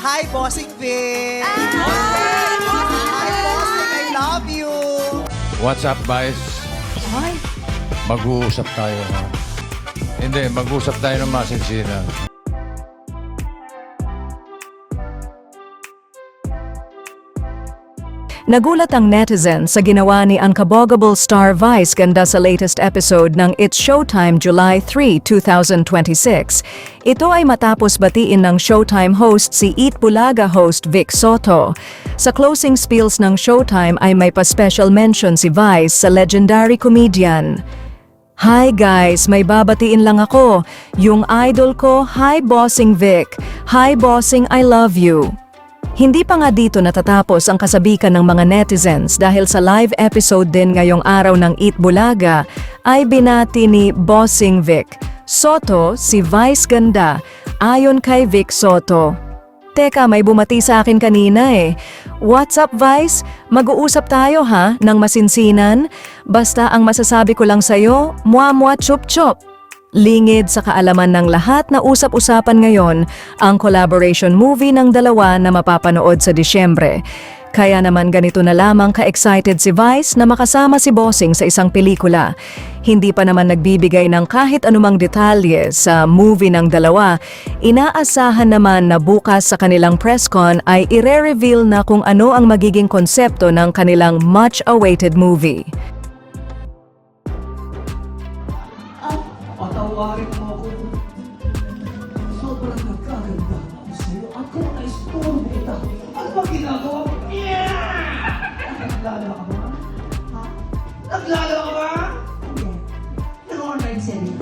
Hi, Bossing Vic! Hi, Bossing! I love you! What's up, guys? Ay, Mag-uusap tayo, ha? Hindi, mag-uusap tayo ng masinsinan. nagulat ang netizen sa ginawa ni Unkaboggable star Vice Ganda sa latest episode ng It's Showtime July 3, 2026. Ito ay matapos batiin ng Showtime host si Eat Bulaga host Vic Soto. Sa closing spiels ng Showtime ay may pa-special mention si Vice sa legendary comedian. Hi guys, may babatiin lang ako. Yung idol ko, hi Bossing Vic. Hi Bossing, I love you. Hindi pa nga dito natatapos ang kasabikan ng mga netizens dahil sa live episode din ngayong araw ng Eat Bulaga ay binati ni Bossing Vic Soto si Vice Ganda ayon kay Vic Soto. Teka, may bumati sa akin kanina eh. What's up Vice? Mag-uusap tayo ha, ng masinsinan? Basta ang masasabi ko lang sa'yo, muwa chup chup. Lingid sa kaalaman ng lahat na usap-usapan ngayon ang collaboration movie ng dalawa na mapapanood sa Disyembre. Kaya naman ganito na lamang ka-excited si Vice na makasama si Bossing sa isang pelikula. Hindi pa naman nagbibigay ng kahit anumang detalye sa movie ng dalawa. Inaasahan naman na bukas sa kanilang press con ay ire-reveal na kung ano ang magiging konsepto ng kanilang much-awaited movie. Patawarin mo ako. Sobrang nagkaganda ako sa'yo at kung na-storm kita, ano ba ginagawa mo? Naglalaba ka ba? Ha? Naglalaba ka ba? Hindi. Nag-online selling.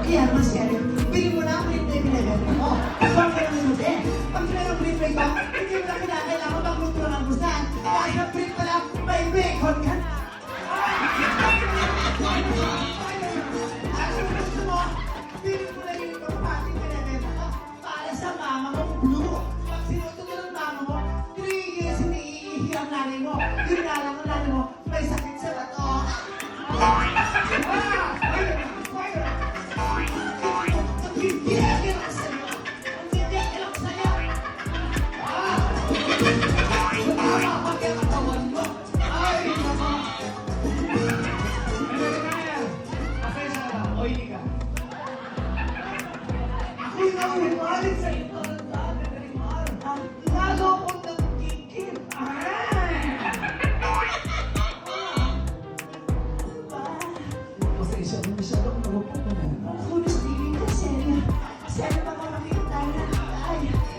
Kaya mas kaya, bili mo na ako yung tayo pinagano mo. Bakit ka naman din? Pag pinag-print mo ito, hindi mo na kinakailangan magluto ng busan. Dahil na-print mo na, may bacon ka na. Ano gusto mo? Bili mo na yung pagpapating pinagano ko para sa mama mo, blue. Pag sinuto mo ng mama mo, 3 years hindi iihi ang nanay mo. Yung nalang ang nanay mo, may sakit sa bato.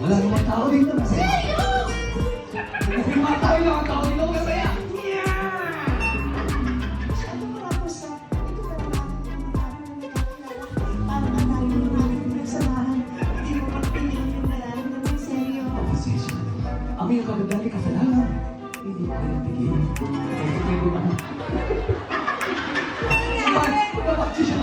Wala namang tao dito. Seryo? Kasi mga tao lang ang tao dito. Masaya. Pasensya na. Ang iyong kagagati kasalanan. Hindi ko kayang tigilin. Kasi pwede na. Pagkabakti siya.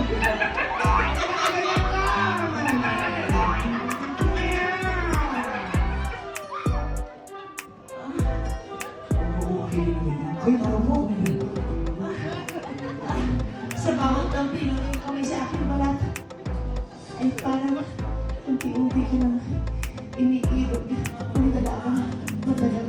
Ay, parang mo. Sa bawat ng pinunong kami sa aking balat, ay parang unti-unti ko nang iniirog ang dalagang madalang